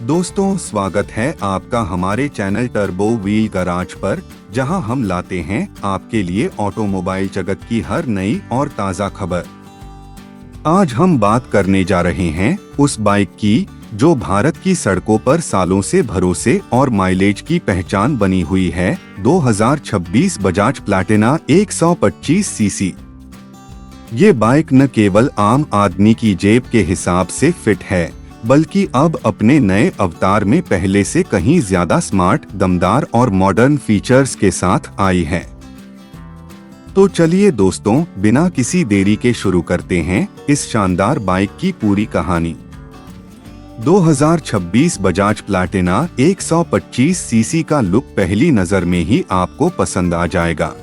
दोस्तों, स्वागत है आपका हमारे चैनल टर्बो व्हील गराज पर, जहां हम लाते हैं आपके लिए ऑटोमोबाइल जगत की हर नई और ताज़ा खबर। आज हम बात करने जा रहे हैं उस बाइक की जो भारत की सड़कों पर सालों से भरोसे और माइलेज की पहचान बनी हुई है। 2026 बजाज प्लैटिना 125 सीसी। ये बाइक न केवल आम आदमी की जेब के हिसाब से फिट है, बल्कि अब अपने नए अवतार में पहले से कहीं ज्यादा स्मार्ट, दमदार और मॉडर्न फीचर्स के साथ आई है। तो चलिए दोस्तों, बिना किसी देरी के शुरू करते हैं इस शानदार बाइक की पूरी कहानी। 2026 बजाज प्लैटिना 125 सीसी का लुक पहली नजर में ही आपको पसंद आ जाएगा।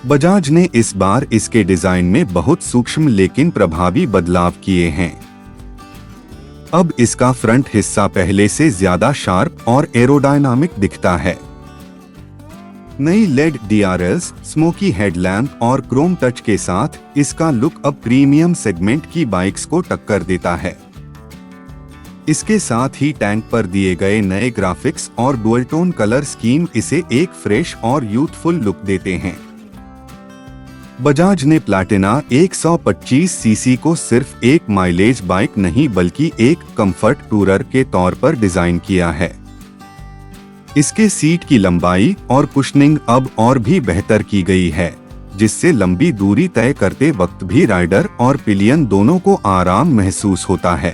बजाज ने इस बार इसके डिजाइन में बहुत सूक्ष्म लेकिन प्रभावी बदलाव किए हैं। अब इसका फ्रंट हिस्सा पहले से ज्यादा शार्प और एरोडायनामिक दिखता है। नई लेड डीआरएल्स, स्मोकी हेडलैम्प और क्रोम टच के साथ इसका लुक अब प्रीमियम सेगमेंट की बाइक्स को टक्कर देता है। इसके साथ ही टैंक पर दिए गए नए ग्राफिक्स और डुअल टोन कलर स्कीम इसे एक फ्रेश और यूथफुल लुक देते हैं। बजाज ने प्लैटिना 125 सीसी को सिर्फ एक माइलेज बाइक नहीं बल्कि एक कंफर्ट टूरर के तौर पर डिजाइन किया है। इसके सीट की लंबाई और कुशनिंग अब और भी बेहतर की गई है, जिससे लंबी दूरी तय करते वक्त भी राइडर और पिलियन दोनों को आराम महसूस होता है।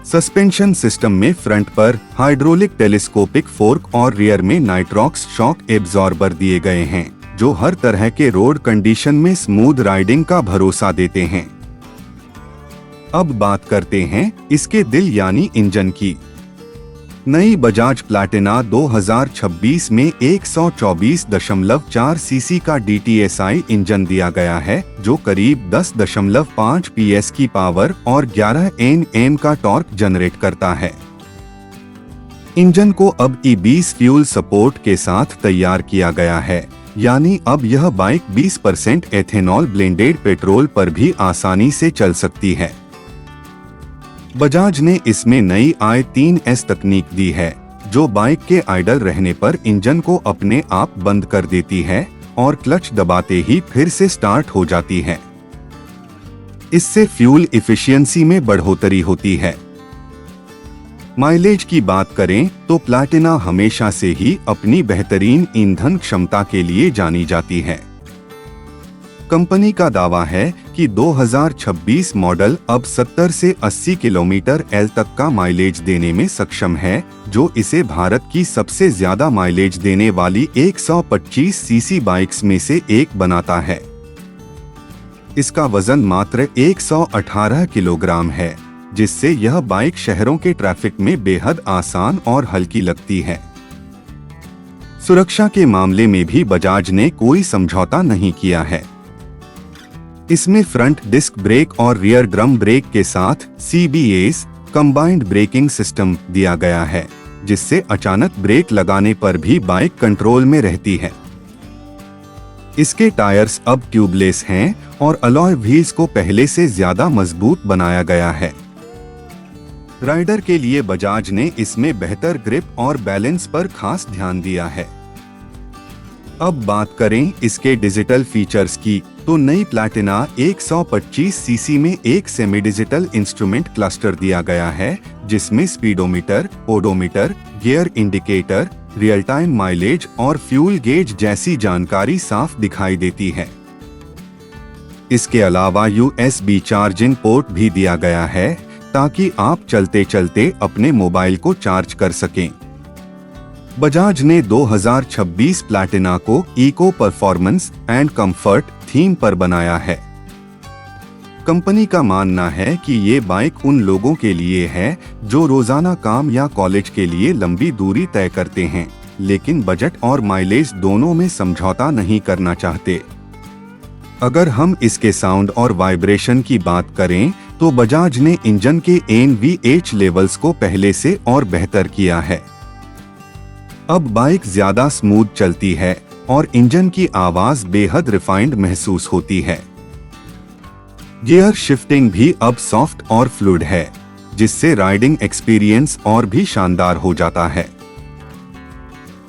सस्पेंशन सिस्टम में फ्रंट पर हाइड्रोलिक टेलीस्कोपिक फोर्क और रियर में नाइट्रॉक्स शॉक एब्जॉर्बर दिए गए हैं, जो हर तरह के रोड कंडीशन में स्मूथ राइडिंग का भरोसा देते हैं। अब बात करते हैं इसके दिल यानी इंजन की। नई बजाज प्लैटिना 2026 में 124.4 सीसी का DTSI इंजन दिया गया है, जो करीब 10.5 PS की पावर और 11 Nm का टॉर्क जनरेट करता है। इंजन को अब E20 फ्यूल सपोर्ट के साथ तैयार किया गया है, यानी अब यह बाइक 20% एथेनॉल ब्लेंडेड पेट्रोल पर भी आसानी से चल सकती है। बजाज ने इसमें नई i3S तकनीक दी है, जो बाइक के आइडल रहने पर इंजन को अपने आप बंद कर देती है और क्लच दबाते ही फिर से स्टार्ट हो जाती है। इससे फ्यूल एफिशिएंसी में बढ़ोतरी होती है। माइलेज की बात करें तो प्लैटिना हमेशा से ही अपनी बेहतरीन ईंधन क्षमता के लिए जानी जाती है। कंपनी का दावा है कि 2026 मॉडल अब 70 से 80 किलोमीटर एल तक का माइलेज देने में सक्षम है, जो इसे भारत की सबसे ज्यादा माइलेज देने वाली 125 सीसी बाइक्स में से एक बनाता है। इसका वजन मात्र 118 किलोग्राम है, जिससे यह बाइक शहरों के ट्रैफिक में बेहद आसान और हल्की लगती है। सुरक्षा के मामले में भी बजाज ने कोई समझौता नहीं किया है। इसमें फ्रंट डिस्क ब्रेक और रियर ड्रम ब्रेक के साथ CBS कंबाइंड ब्रेकिंग सिस्टम दिया गया है, जिससे अचानक ब्रेक लगाने पर भी बाइक कंट्रोल में रहती है। इसके टायर्स अब ट्यूबलेस हैं और अलॉय व्हील्स को पहले से ज्यादा मजबूत बनाया गया है। राइडर के लिए बजाज ने इसमें बेहतर ग्रिप और बैलेंस पर खास ध्यान दिया है। अब बात करें इसके डिजिटल फीचर्स की, तो नई प्लैटिना 125 सीसी में एक सेमी डिजिटल इंस्ट्रूमेंट क्लस्टर दिया गया है, जिसमें speedometer, odometer, gear indicator, real time mileage और फ्यूल गेज जैसी जानकारी साफ दिखाई देती है। इसके अलावा USB चार्जिंग पोर्ट भी दिया गया है, ताकि आप चलते चलते अपने मोबाइल को चार्ज कर सकें। बजाज ने 2026 प्लैटिना को eco performance and comfort theme पर बनाया है। कंपनी का मानना है कि ये बाइक उन लोगों के लिए है जो रोजाना काम या कॉलेज के लिए लंबी दूरी तय करते हैं, लेकिन बजट और माइलेज दोनों में समझौता नहीं करना चाहते। अगर हम इसके साउंड और वाइब्रेशन की बात करें तो बजाज ने इंजन के NVH लेवल्स को पहले से और बेहतर किया है। अब बाइक ज्यादा स्मूथ चलती है और इंजन की आवाज बेहद रिफाइंड महसूस होती है। गियर शिफ्टिंग भी अब सॉफ्ट और फ्लूइड है, जिससे राइडिंग एक्सपीरियंस और भी शानदार हो जाता है।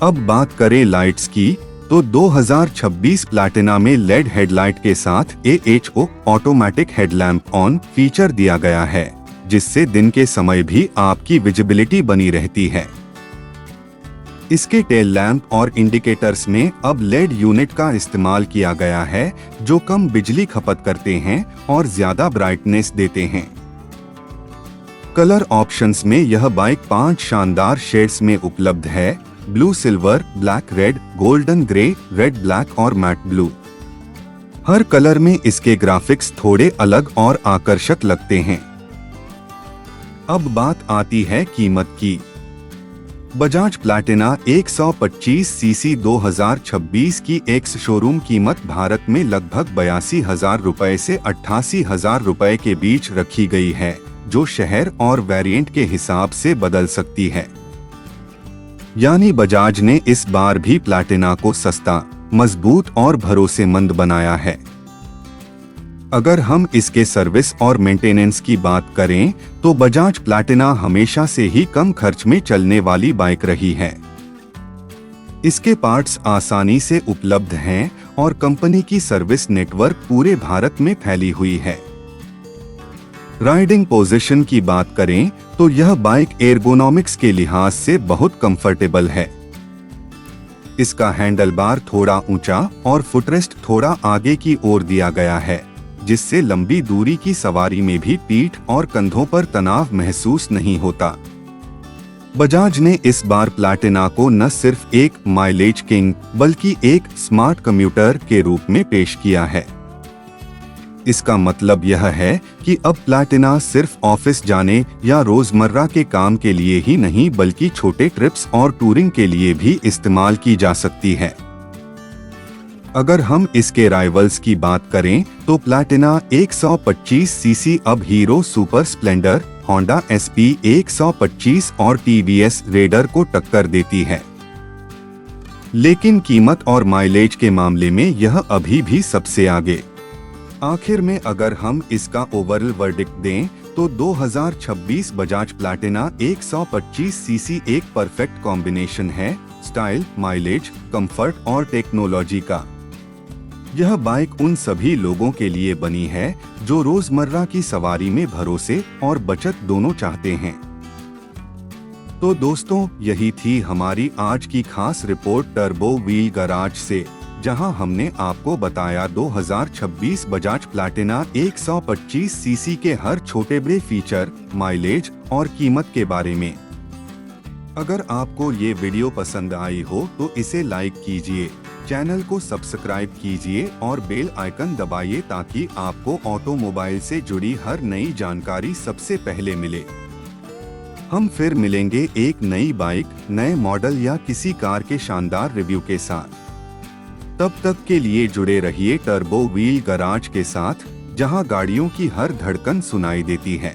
अब बात करें लाइट्स की, तो 2026 प्लैटिना में लेड हेडलाइट के साथ AHO automatic headlamp on feature दिया गया है, जिससे दिन के समय भी आपकी विजिबिलिटी बनी रहती है। इसके टेल लैंप और इंडिकेटर्स में अब लेड यूनिट का इस्तेमाल किया गया है, जो कम बिजली खपत करते हैं और ज्यादा ब्राइटनेस देते हैं। कलर ऑप्शंस में यह बाइक 5 शानदार शेड्स में उपलब्ध है: blue silver, black red, golden grey, red black और मैट ब्लू। हर कलर में इसके ग्राफिक्स थोड़े अलग और आकर्षक लगते हैं। अब बात आती है कीमत की। बजाज प्लैटिना 125 सीसी 2026 की एक्स शोरूम कीमत भारत में लगभग 82,000 रुपए से 88,000 रुपए के बीच रखी गई है, जो शहर और वेरिएंट के हिसाब से बदल सकती है। यानी बजाज ने इस बार भी प्लैटिना को सस्ता, मजबूत और भरोसेमंद बनाया है। अगर हम इसके सर्विस और मेंटेनेंस की बात करें, तो बजाज प्लैटिना हमेशा से ही कम खर्च में चलने वाली बाइक रही है। इसके पार्ट्स आसानी से उपलब्ध हैं और कंपनी की सर्विस नेटवर्क पूरे भारत में फैली हुई है। राइडिंग पोजीशन की बात करें तो यह बाइक एर्गोनॉमिक्स के लिहाज से बहुत कंफर्टेबल है। इसका हैंडल बार थोड़ा ऊंचा और फुटरेस्ट थोड़ा आगे की ओर दिया गया है, जिससे लंबी दूरी की सवारी में भी पीठ और कंधों पर तनाव महसूस नहीं होता। बजाज ने इस बार प्लैटिना को न सिर्फ एक माइलेज किंग बल्कि एक स्मार्ट कम्यूटर के रूप में पेश किया है। इसका मतलब यह है कि अब प्लैटिना सिर्फ ऑफिस जाने या रोजमर्रा के काम के लिए ही नहीं बल्कि छोटे ट्रिप्स और टूरिंग के लिए भी इस्तेमाल की जा सकती है। अगर हम इसके राइवल्स की बात करें तो प्लैटिना 125 सीसी अब hero super Splendor, Honda SP 125 और TVS रेडर को टक्कर देती है। लेकिन कीमत और माइलेज के मामले में यह अभी भी सबसे आगे। आखिर में अगर हम इसका ओवरऑल वर्डिक्ट दें तो 2026 बजाज प्लैटिना 125 सीसी एक परफेक्ट कॉम्बिनेशन है स्टाइल, माइलेज, कंफर्ट और टेक्नोलॉजी का। यह बाइक उन सभी लोगों के लिए बनी है जो रोजमर्रा की सवारी में भरोसे और बचत दोनों चाहते हैं। तो दोस्तों, यही थी हमारी आज की खास रिपोर्ट टर्बो व्हील गैराज से, जहां हमने आपको बताया 2026 बजाज प्लैटिना 125 सीसी के हर छोटे बड़े फीचर, माइलेज और कीमत के बारे में। अगर आपको ये वीडियो पसंद आई हो तो इसे लाइक कीजिए, चैनल को सब्सक्राइब कीजिए और बेल आइकन दबाइए ताकि आपको ऑटोमोबाइल से जुड़ी हर नई जानकारी सबसे पहले मिले। हम फिर मिलेंगे एक नई बाइक, नए मॉडल या किसी कार के शानदार रिव्यू के साथ। तब तक के लिए जुड़े रहिए टर्बो व्हील गैराज के साथ, जहां गाड़ियों की हर धड़कन सुनाई देती है।